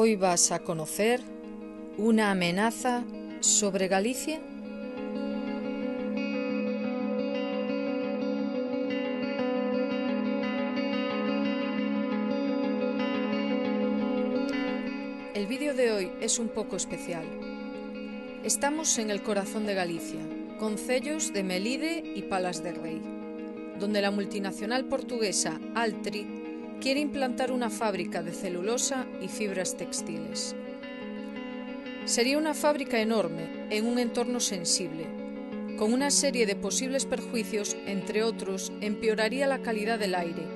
Hoy vas a conocer una amenaza sobre Galicia. El vídeo de hoy es un poco especial. Estamos en el corazón de Galicia, concellos de Melide y Palas de Rei, donde la multinacional portuguesa Altri quiere implantar una fábrica de celulosa y fibras textiles. Sería una fábrica enorme en un entorno sensible, con una serie de posibles perjuicios, entre otros, empeoraría la calidad del aire,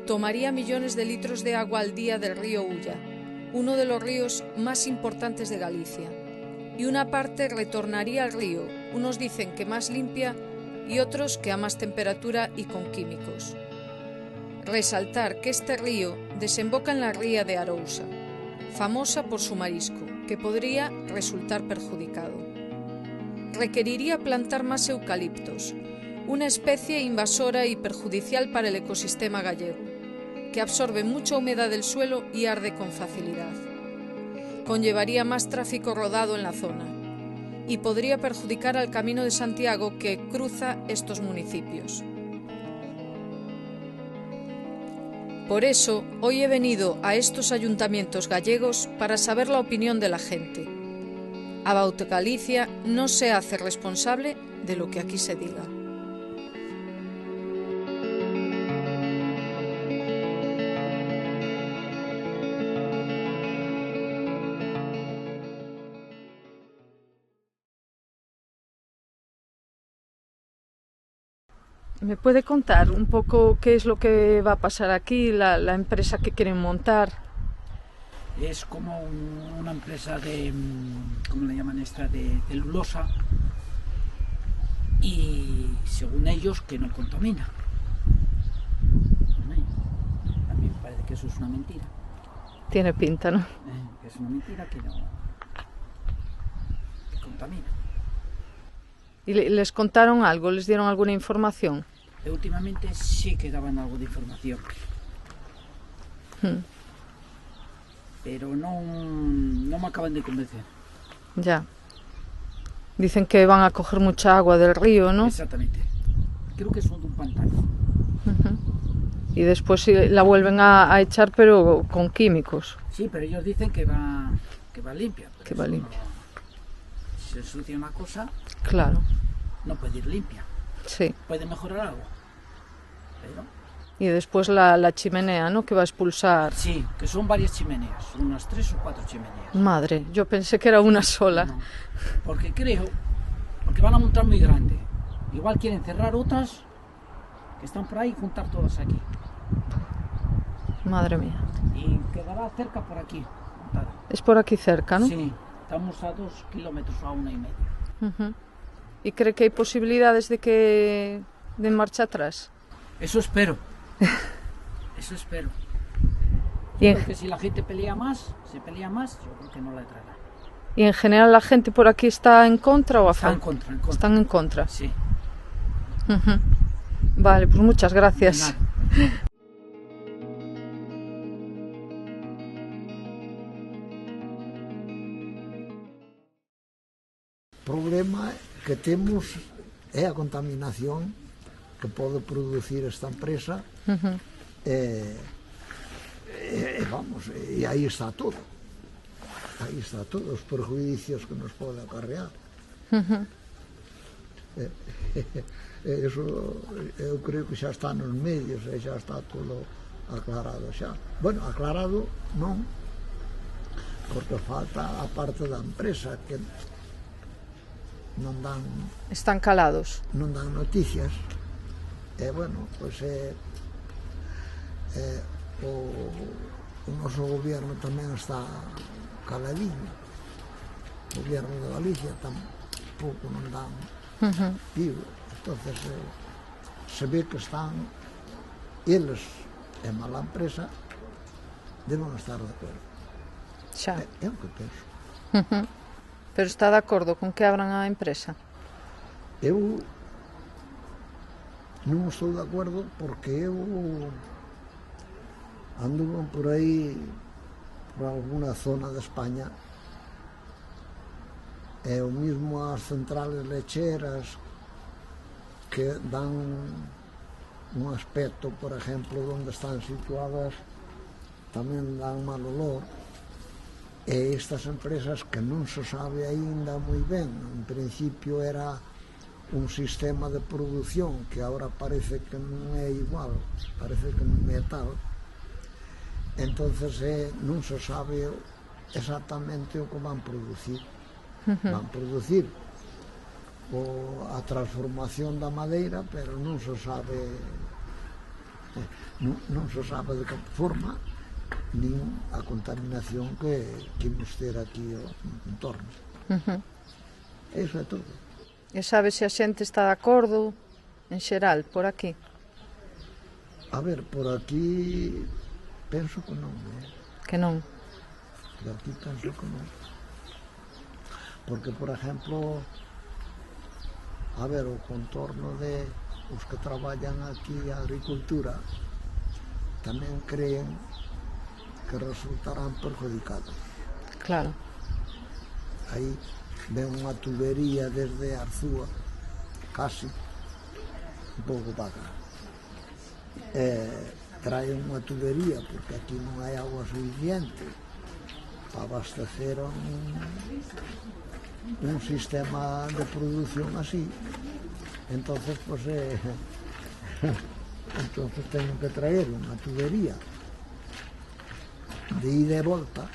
tomaría millones de litros de agua al día del río Ulla, uno de los ríos más importantes de Galicia, y una parte retornaría al río, unos dicen que más limpia y otros que a más temperatura y con químicos. Resaltar que este río desemboca en la ría de Arousa, famosa por su marisco, que podría resultar perjudicado. Requeriría plantar más eucaliptos, una especie invasora y perjudicial para el ecosistema gallego, que absorbe mucha humedad del suelo y arde con facilidad. Conllevaría más tráfico rodado en la zona y podría perjudicar al Camino de Santiago que cruza estos municipios. Por eso, hoy he venido a estos ayuntamientos gallegos para saber la opinión de la gente. About Galicia no se hace responsable de lo que aquí se diga. ¿Me puede contar un poco qué es lo que va a pasar aquí, la empresa que quieren montar? Es como una empresa de, ¿cómo le llaman esta? De celulosa, y según ellos que no contamina. A mí me parece que eso es una mentira. Tiene pinta, ¿no? Que es una mentira, que no que contamina. ¿Y les contaron algo? ¿Les dieron alguna información? Últimamente sí que daban algo de información. Pero no me acaban de convencer. Ya. Dicen que van a coger mucha agua del río, ¿no? Exactamente. Creo que son de un pantano. Y después la vuelven a echar, pero con químicos. Sí, pero ellos dicen que va limpia. Que va limpia. Si se ensucia una cosa, claro, no puede ir limpia. Sí. Puede mejorar algo. Pero... Y después la chimenea, ¿no? Que va a expulsar. Sí, que son varias chimeneas, unas 3 o 4 chimeneas. Madre, yo pensé que era una sola. No, porque van a montar muy grande. Igual quieren cerrar otras que están por ahí y juntar todas aquí. Madre mía. Y quedará cerca por aquí. Montada. Es por aquí cerca, ¿no? Sí, estamos a 2 kilómetros, a 1,5. ¿Y cree que hay posibilidades de que den marcha atrás? Eso espero. Eso espero. Porque si la gente se pelea más, yo creo que no la traerá. ¿Y en general la gente por aquí está en contra o a favor? Está en contra. Están en contra. Sí. Vale, pues muchas gracias. O problema que temos é a contaminación que pode producir esta empresa. Vamos, e aí está todo. Aí está todo, os perjuicios que nos pode acarrear. Eso eu creo que xa está nos medios e xa está todo aclarado xa. Bueno, aclarado non, porque falta a parte da empresa que non dan... Están calados. Non dan noticias. E, bueno, pois o noso goberno tamén está caladinho. O goberno de Galicia tampouco non dan vivo. Entonces, se ve que están eles e mala empresa deben estar de acordo. Xa. É o que penso. Pero está de acordo con que abran a empresa? Eu non estou de acordo porque eu ando por aí por alguna zona de España, é o mismo as centrales lecheras que dan un aspecto, por exemplo, onde están situadas, tamén dan mal olor, e estas empresas que non se sabe aínda moi ben. En principio era un sistema de produción que agora parece que non é igual, parece que non é tal. Entonces non se sabe exactamente o que van producir. Van producir a transformación da madeira, pero non se sabe de que forma, nin a contaminación que imos ter aquí no entorno. Eso é todo. E sabe se a xente está de acordo en xeral por aquí? A ver, por aquí penso que non, Que non? Por aquí penso que non. Porque, por exemplo, a ver, o contorno de os que traballan aquí a agricultura tamén creen que resultarán perjudicados. Claro. Aí ven unha tubería desde Arzúa, casi, un pouco para acá. Traen unha tubería, porque aquí non hai agua suficiente para abastecer un sistema de produción así. Entonces, pues, entonces teñen que traer unha tubería de ida e volta,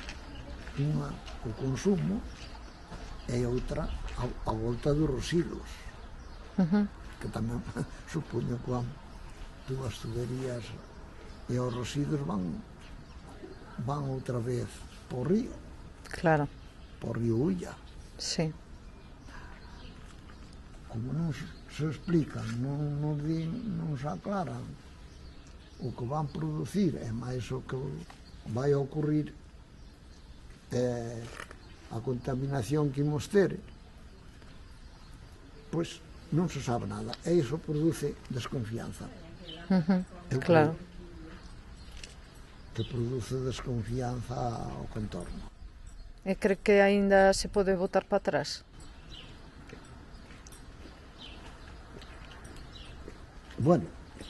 unha o consumo e outra a volta dos residuos, que tamén supoño que van dúas tuberías e os residuos van outra vez por río. Claro. Por río Ulla. Sí. Como non se explican, non se aclaran o que van producir e máis o que vai a ocurrir, a contaminación que imos ter, pois non se sabe nada, e iso produce desconfianza. Claro. Que produce desconfianza ao contorno. E cree que aínda se pode botar para atrás? Bueno,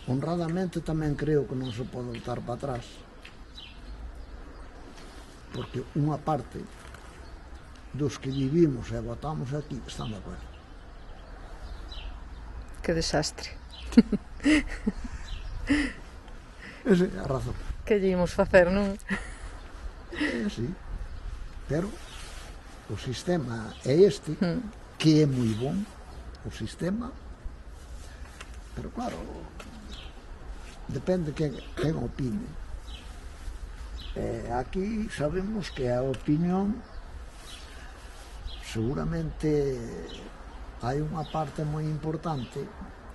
honradamente tamén creo que non se pode botar para atrás, porque unha parte dos que vivimos e votamos aquí están de acordo. Que desastre. Esa é a razón. Que lle imos facer, non? Sí, pero o sistema é este, que é moi bon, o sistema, pero claro, depende quen opine. Aquí sabemos que a opinión, seguramente hai unha parte moi importante,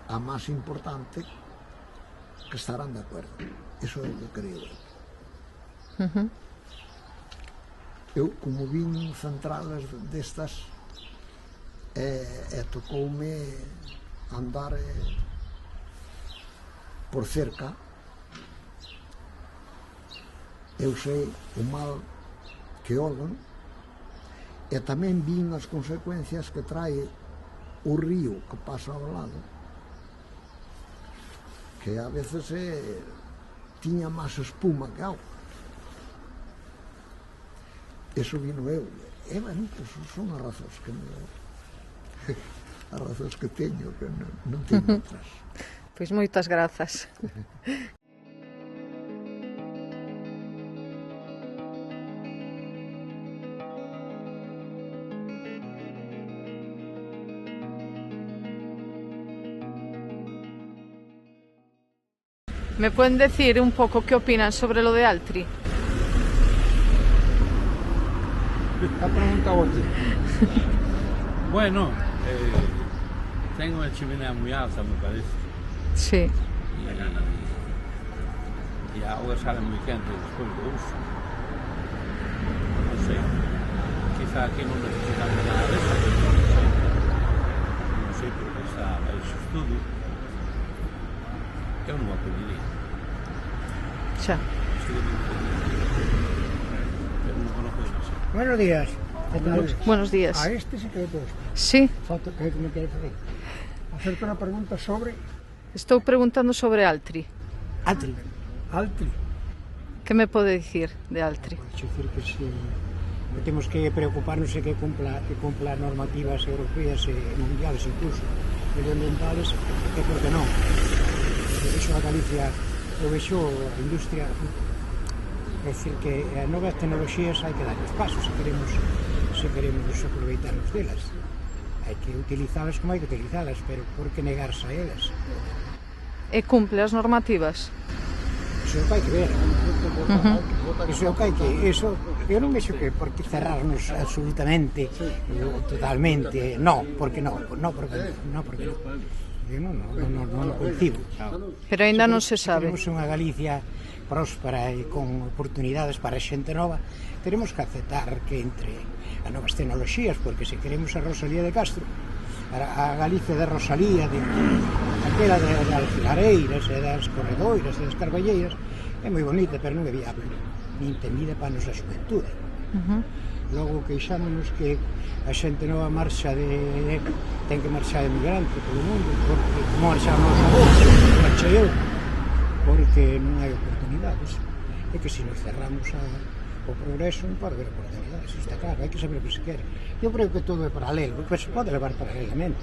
a máis importante, que estarán de acordo. Iso é o que creo. Eu, como vin centrales destas, tocoume andar por cerca, eu sei o mal que olgan, e tamén vin as consecuencias que trae o río que pasa ao lado, que a veces tiña máis espuma que auga. Eso vino eu. E, bueno, pues son as razóns que as razóns que teño, que non teño outras. Pois moitas grazas. ¿Me pueden decir un poco qué opinan sobre lo de Altri? La pregunta otra. Bueno, tengo una chimenea muy alta, me parece. Sí. Y agua sale muy quente después de uso. No sé. Quizá aquí no necesitamos nada de eso. No sé porque está ese estudio. Eu non acudiría. Xa. Pero no conozco demasiado. Buenos días. ¿Qué tal? Buenos días. A este sí que le puedo estar. Sí, Foto que me quieres hacer. Hacerte una pregunta sobre estou preguntando sobre Altri. Altri. Altri. Que me pode dicir de Altri? Podes decir que si temos que preocuparnos de que cumpla normativas europeas e mundiales, incluso medioambientales, e por que non? Iso a Galicia, o vexo a industria, é dicir que a novas tecnoloxías hai que dar os pasos se queremos aproveitarnos delas. Hai que utilizalas como hai que utilizalas, pero por que negarse a elas? E cumple as normativas? Iso é o que hai que ver. Iso é o que hai que... Eu non vexo que por que cerrarnos absolutamente, totalmente, porque non. Eu non coincido. Pero aínda non se sabe. Queremos unha Galicia próspera e con oportunidades para a xente nova, teremos que aceptar que entre as novas tecnoloxías, porque se queremos a Rosalía de Castro, a Galicia de Rosalía, aquela das filareiras e das corredoiras e das carballeiras, é moi bonita, pero non é viable, nin temida para a nosa xuventude. Logo queixámonos que a xente nova ten que marchar de migrante polo mundo, porque como marchamos a vos, marchei eu, porque non hai oportunidades. É que se nos cerramos ao progreso non pode haber oportunidades, está claro, hai que saber o que se quere. Eu creo que todo é paralelo, que se pode levar paralelamente,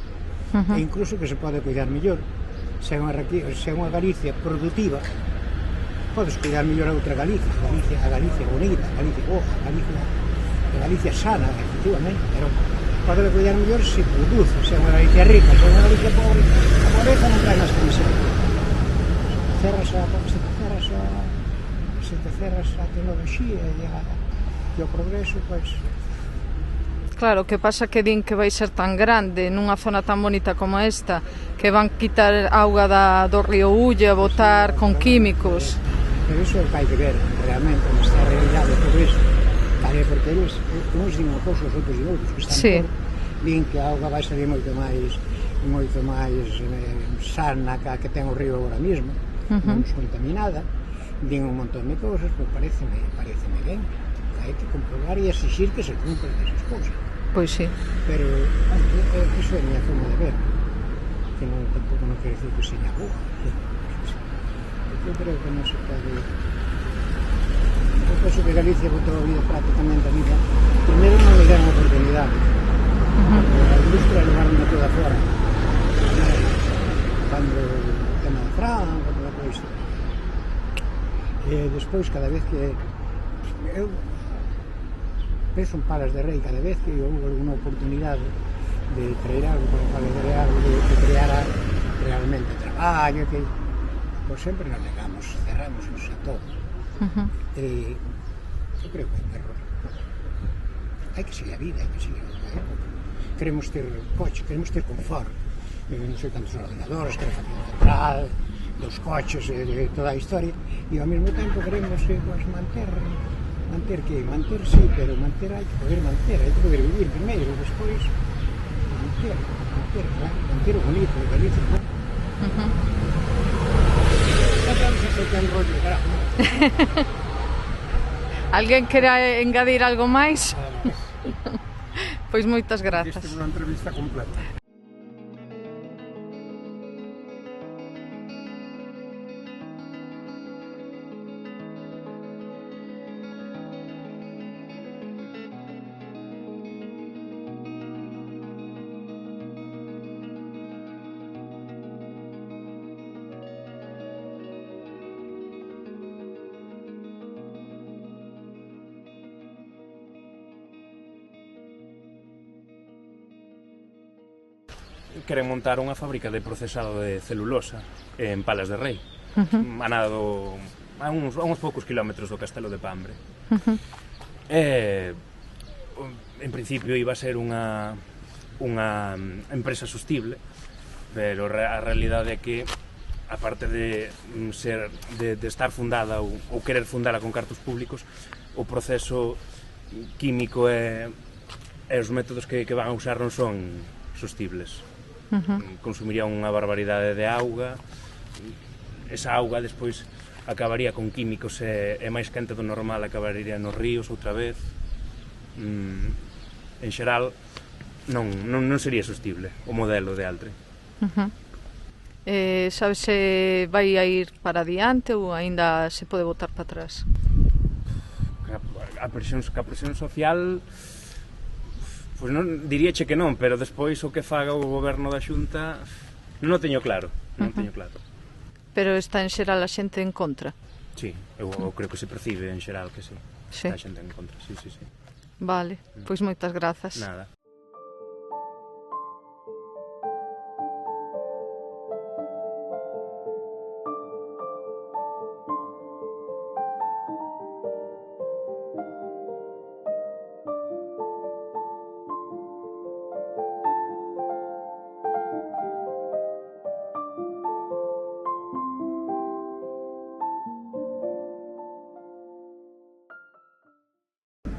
e incluso que se pode cuidar mellor. Se é unha Galicia productiva, podes cuidar mellor a outra Galicia, a Galicia bonita, a Galicia boa, a Galicia sana, efectivamente, pero pode cuidar mellor se produce, se é unha Galicia rica, se é unha Galicia pobre, a pobreza non trae máis que miseria. Se te cerras a tecnoloxía e o progreso, pois... Claro, que pasa que din que vai ser tan grande nunha zona tan bonita como esta, que van quitar auga do río Ulla, botar con químicos. Pero iso é o que hai que ver realmente nesta realidade de todo iso. Vale, porque eles, uns din unha cousa, os outros din outros, que están din que a auga vai salir moito máis sana que ten o río agora mesmo, non contaminada, din un montón de cousas, pois pareceme ben. Hai que comprobar e exigir que se cumplan esas cousas. Pois sí. Pero iso é a miña forma de ver, que tampouco non quero dicir que se na boa. Eu creo que non se pode... Eu penso que Galicia botou a vida prácticamente a vida. Primeiro non le deron oportunidades. A industria levaron toda fora. Cando o tema de Franco, toda coisa. E despois, cada vez que... Eu penso en Palas de Rei, cada vez que houve alguna oportunidade de traer algo para Palas de Rei, de crear realmente traballo, que pois sempre nos negamos, cerramos a todo. Eu creo que é un error. Hai que seguir a vida, hai que seguir a vida. Queremos ter coche, queremos ter confort. Non sei cantos ordenadores, calefacción central, dos coches, de toda a historia, e ao mesmo tempo queremos manter sí, pero manter hai que poder vivir primeiro, despois manter o bonito de Galicia, non? Alguén quere engadir algo máis? Pois moitas grazas. Esta é unha entrevista completa. Queren montar unha fábrica de procesado de celulosa en Palas de Rei, a uns poucos kilómetros do Castelo de Pambre. En principio iba a ser unha empresa sostible, pero a realidade é que, aparte de estar fundada ou querer fundala con cartos públicos, o proceso químico e os métodos que van a usar non son sostibles. Consumiría unha barbaridade de auga, esa auga despois acabaría con químicos e máis quente do normal, acabaría nos ríos outra vez. En xeral, non sería sostible o modelo de Altri. Sabes se vai a ir para adiante ou aínda se pode botar para atrás? A presión social, pois non diríache que non, pero despois o que faga o goberno da Xunta non o teño claro, Pero está en xeral a xente en contra? Sí, eu creo que se percibe en xeral que sí. Está a xente en contra, sí. Vale, pois moitas grazas. Nada.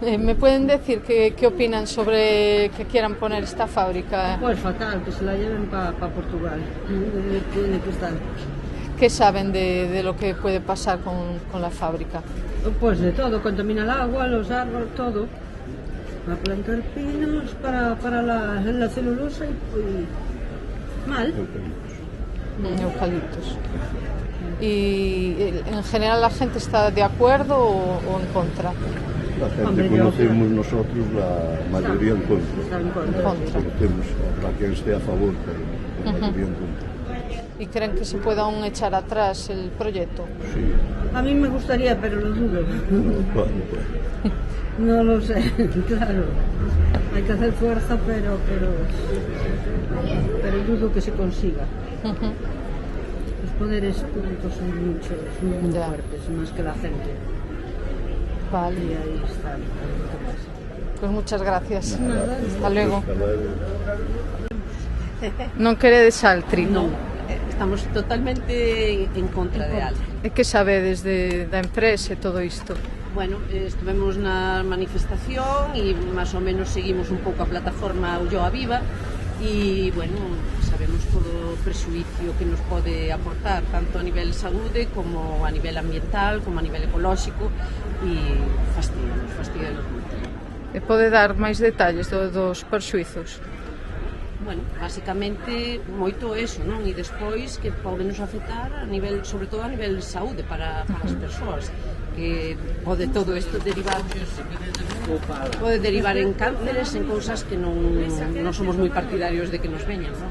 ¿Me pueden decir qué opinan sobre que quieran poner esta fábrica? Pues fatal, que se la lleven para Portugal, de cristal. ¿Qué saben de lo que puede pasar con la fábrica? Pues de todo, contamina el agua, los árboles, todo. Va a plantar pinos para la celulosa y mal. Eucaliptos. ¿Y en general la gente está de acuerdo o en contra? La gente conocemos nosotros, la mayoría en contra. Está en contra. Conocemos a quien esté a favor, pero la mayoría en contra. ¿Y creen que se pueda aún echar atrás el proyecto? Sí. A mí me gustaría, pero lo dudo. Bueno, pues. No lo sé, claro. Hay que hacer fuerza, pero dudo que se consiga. Los poderes públicos son muy fuertes, más que la gente. Vale. Y ahí está. Pues muchas gracias. Nada. Hasta luego. Non queredes Altri? Non, estamos totalmente en contra de Altri. E que sabedes da empresa e todo isto? Bueno, estivemos na manifestación e máis ou menos seguimos un pouco a plataforma Ulloa Viva e, bueno, sabemos todo o prexuicio que nos pode aportar tanto a nivel saúde como a nivel ambiental, como a nivel ecolóxico e fastidianos moito. E pode dar máis detalles dos perxuizos? Bueno, basicamente moito eso, non? E despois que pode nos afectar a nivel, sobre todo a nivel de saúde para as persoas, que pode todo isto derivar en cánceres, en cousas que non somos moi partidarios de que nos veñan, non?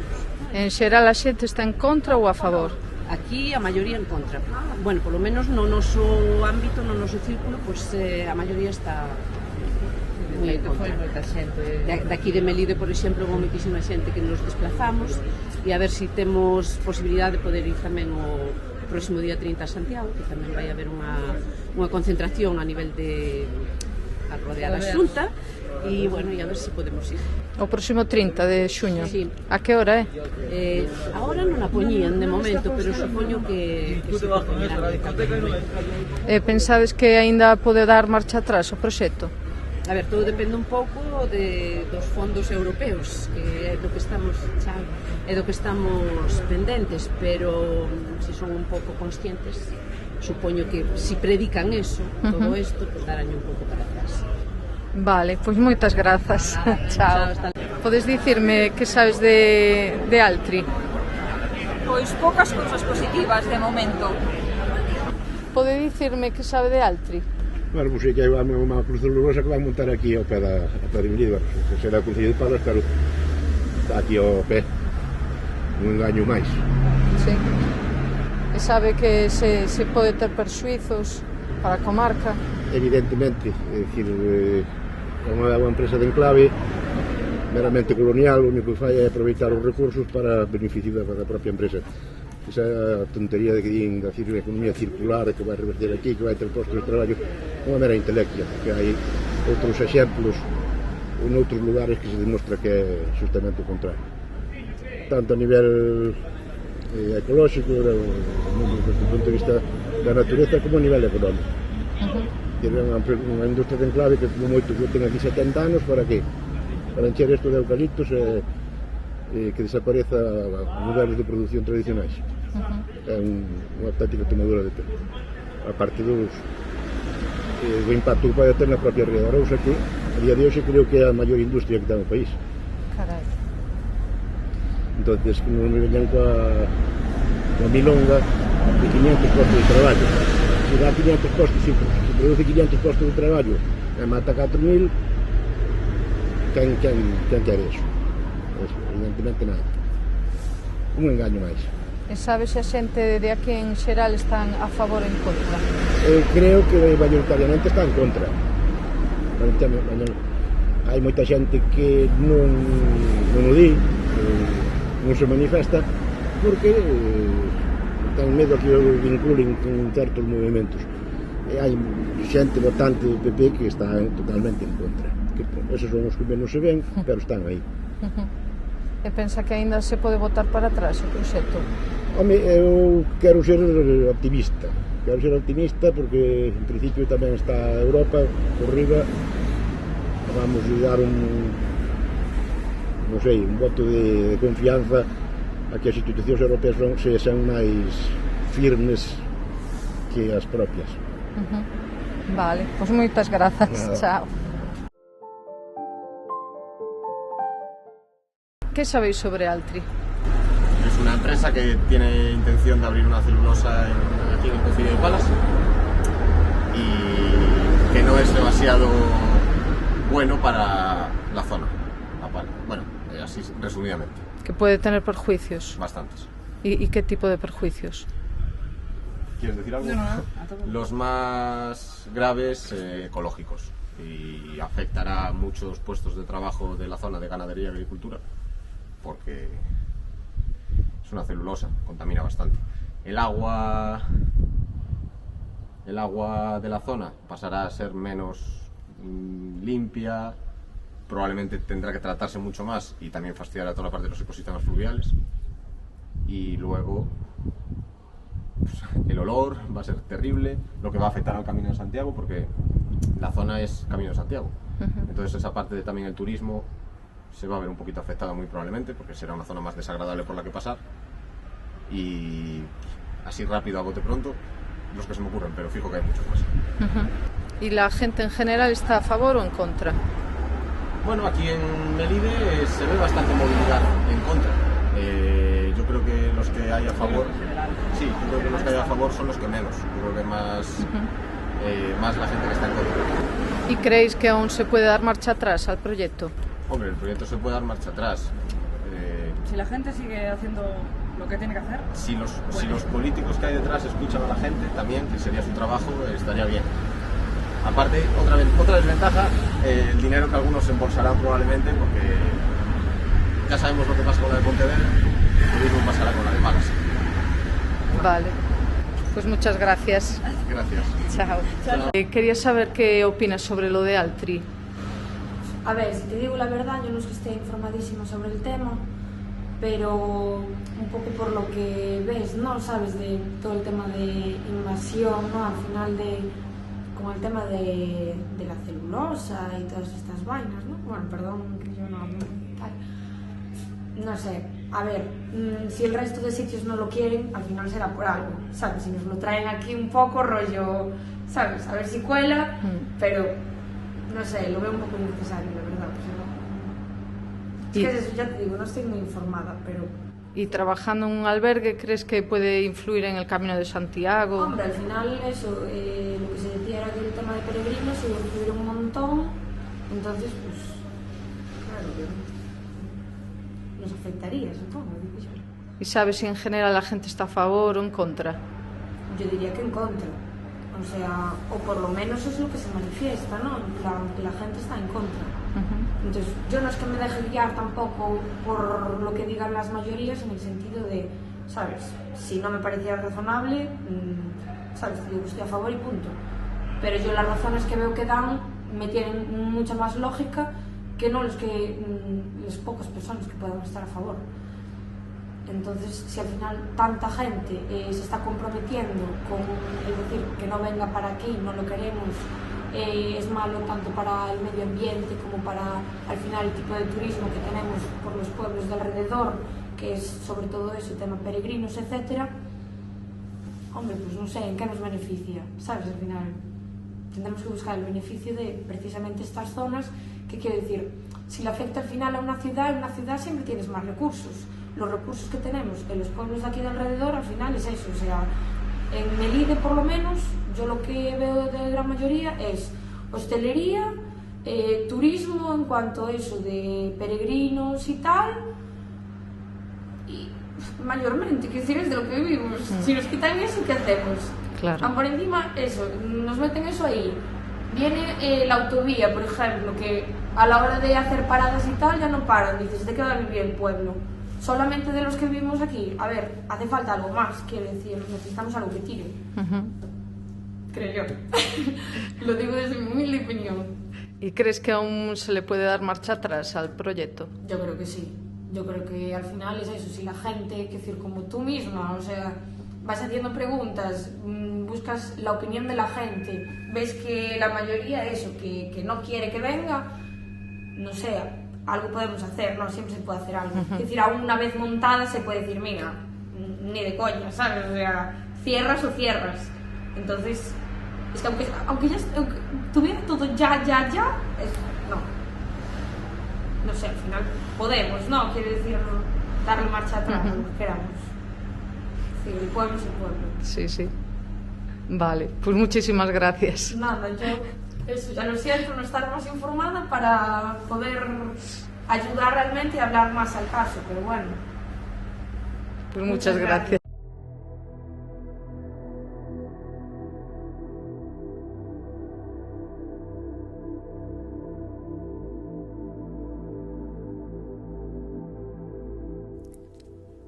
En xeral a xente está en contra ou a favor? Aquí a maioría en contra. Bueno, polo menos no noso ámbito, no noso círculo, pois a maioría está moi en contra. De aquí de Melide, por exemplo, houve moitísima xente que nos desplazamos e a ver se temos posibilidade de poder ir tamén o próximo día 30 a Santiago, que tamén vai haber unha concentración a nivel de a rodear a Xunta e, bueno, e a ver se podemos ir. O próximo 30 de xuño? Sí. A que hora é? Agora non a poñían de momento, pero supoño que se poñerán. Pensades que aínda pode dar marcha atrás o proxecto? A ver, todo depende un pouco dos fondos europeos, que é do que estamos pendentes, pero se son un pouco conscientes, supoño que se predican eso, todo isto, pues darán un pouco para atrás. Vale, pois moitas grazas. Chao. Podes dicirme que sabes de Altri? Pois poucas cousas positivas de momento. Pode dicirme que sabe de Altri? Bueno, pues sí que hai unha cruz lulosa que vai montar aquí ao pé de Melide, que será o Concello de Palas, pero está aquí ao pé, un engaño máis. Sí. E sabe que se pode ter perxuizos para a comarca? Evidentemente, é dicir, é unha empresa de enclave meramente colonial, o único que fai é aproveitar os recursos para beneficio da propia empresa. Esa tontería de que din da economía circular, que vai reverter aquí, que vai ter postos de traballo, é unha mera intelectia, que hai outros exemplos en outros lugares que se demostra que é justamente o contrario. Tanto a nivel ecolóxico, desde o punto de vista da natureza, como a nivel económico. Tiene unha industria de enclave que como moito que ten aquí 70 anos, para que? Para encher isto de eucaliptos e que desapareza os niveles de produción tradicionais. É unha táctica tomadura de tempo. a parte do impacto que pode ter na propia Ría de Arousa, que a día de hoxe creo que é a maior industria que ten o país. Carai. Entonces, que non me veñan coa milonga de 500 postos de traballo. Se dá 500 postos, se produce 500 postos de traballo e mata 4.000, quen quer eso? Evidentemente nada. Un engaño máis. E sabes se a xente de aquí en xeral están a favor ou en contra? Creo que maioritariamente está en contra. Hai moita xente que non o di, non se manifesta, porque ten medo que o vinculen con certos movimentos. E hai xente votante do PP que está totalmente en contra. Esos son os que menos se ven, pero están aí. E pensa que aínda se pode votar para atrás o proxecto? Home, eu quero ser optimista. Quero ser optimista porque en principio tamén está Europa por riba. Vamos a dar un voto de confianza a que as institucións europeas sean máis firmes que as propias. Vale, pois moitas grazas. Chao. ¿Qué sabéis sobre Altri? Es una empresa que tiene intención de abrir una celulosa aquí en el Concello de Palas y que no es demasiado bueno para la zona. Bueno, así resumidamente. Que puede tener perjuicios. Bastantes. ¿Y qué tipo de perjuicios? ¿Quieres decir algo? No. Los más graves ecológicos, y afectará a muchos puestos de trabajo de la zona de ganadería y agricultura, porque es una celulosa, contamina bastante. El agua de la zona pasará a ser menos limpia, probablemente tendrá que tratarse mucho más y también fastidiará toda la parte de los ecosistemas fluviales. Y luego pues, el olor va a ser terrible, lo que va a afectar al Camino de Santiago, porque la zona es Camino de Santiago. Entonces esa parte de también el turismo se va a ver un poquito afectada muy probablemente, porque será una zona más desagradable por la que pasar. Y así rápido, a bote pronto, los que se me ocurren, pero fijo que hay muchos más. ¿Y la gente en general está a favor o en contra? Bueno, aquí en Melide se ve bastante movilidad en contra. Yo creo que los que hay a favor, sí, yo creo que los que hay a favor son los que menos. Yo creo que más la gente que está en contra. ¿Y creéis que aún se puede dar marcha atrás al proyecto? Hombre, el proyecto se puede dar marcha atrás. Si la gente sigue haciendo lo que tiene que hacer. Si los políticos que hay detrás escuchan a la gente también, que sería su trabajo, estaría bien. Aparte, otra desventaja, el dinero que algunos se embolsarán probablemente, porque ya sabemos lo que pasa con la de Pontevedra, lo mismo pasará con la de Palas. Vale, pues muchas gracias. Gracias. Chao. Quería saber qué opinas sobre lo de Altri. A ver, si te digo la verdad, yo no es que esté informadísima sobre el tema, pero un poco por lo que ves, ¿no? Sabes, de todo el tema de invasión, ¿no? Al final con el tema de la celulosa y todas estas vainas, ¿no? Bueno, perdón que yo no sé, a ver, si el resto de sitios no lo quieren, al final será por algo, ¿sabes? Si nos lo traen aquí un poco rollo, ¿sabes? A ver si cuela, pero no sé, lo veo un poco innecesario, la verdad. Es que es eso, ya te digo, no estoy muy informada, pero... ¿Y trabajando en un albergue crees que puede influir en el Camino de Santiago? Hombre, al final eso, lo que se decía era que el tema de peregrinos se iba a influir un montón, entonces pues, claro, nos afectaría, supongo, digo yo. ¿Y sabes si en general la gente está a favor o en contra? Yo diría que en contra, o sea, o por lo menos es lo que se manifiesta, ¿no? La gente está en contra. Entonces, yo no es que me deje guiar tampoco por lo que digan las mayorías, en el sentido de, ¿sabes? Si no me pareciera razonable, ¿sabes? Digo que estoy a favor y punto. Pero yo las razones que veo que dan me tienen mucha más lógica que no las pocas personas que puedan estar a favor. Entonces, si al final tanta gente se está comprometiendo con decir que no venga para aquí, no lo queremos, es malo tanto para el medio ambiente como para, al final, el tipo de turismo que tenemos por los pueblos de alrededor, que es sobre todo eso, tema peregrinos, etcétera. hombre, pues non sei en que nos beneficia, sabes, al final tendremos que buscar el beneficio de precisamente estas zonas, que quiero decir, si le afecta al final a una ciudad siempre tienes más recursos. Los recursos que tenemos en los pueblos de aquí de alrededor al final es eso, o sea, en Melide por lo menos, yo lo que veo de gran mayoría es hostelería, turismo en cuanto a eso de peregrinos y tal, y mayormente, quiero decir, es de lo que vivimos. Si nos quitan eso, ¿qué hacemos? Claro. Por encima, eso, nos meten eso ahí. Viene la autovía, por ejemplo, que a la hora de hacer paradas y tal ya no paran, dices, ¿de qué va a vivir el pueblo? Solamente de los que vivimos aquí. A ver, hace falta algo más, quiero decir, necesitamos algo que tire. Creo yo. Lo digo desde mi humilde opinión. ¿Y crees que aún se le puede dar marcha atrás al proyecto? Yo creo que sí. Yo creo que al final es eso, si la gente, que decir, como tú misma, o sea, vas haciendo preguntas, buscas la opinión de la gente, ves que la mayoría eso, que no quiere que venga, no sé, algo podemos hacer, ¿no? Siempre se puede hacer algo. Es decir, aún una vez montada se puede decir, mira, ni de coña, ¿sabes? O sea, cierras o cierras. Entonces, es que aunque tuviera todo ya, no sé, al final podemos, ¿no? Quiere decir, darle marcha atrás, lo que queramos. Sí, el pueblo es el pueblo. Sí, sí. Vale, pues muchísimas gracias. Nada, eso, ya lo siento, no estar más informada para poder ayudar realmente y hablar más al caso, pero bueno. Pues muchas gracias.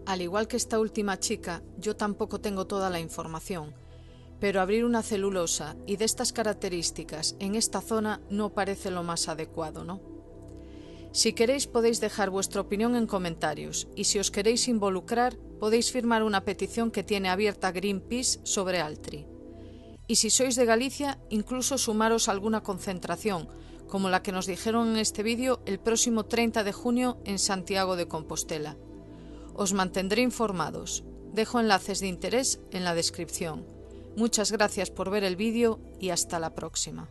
Al igual que esta última chica, yo tampoco tengo toda la información, pero abrir una celulosa y de estas características en esta zona no parece lo más adecuado, ¿no? Si queréis podéis dejar vuestra opinión en comentarios y si os queréis involucrar podéis firmar una petición que tiene abierta Greenpeace sobre Altri. Y si sois de Galicia, incluso sumaros a alguna concentración, como la que nos dijeron en este vídeo el próximo 30 de junio en Santiago de Compostela. Os mantendré informados. Dejo enlaces de interés en la descripción. Muchas gracias por ver el vídeo y hasta la próxima.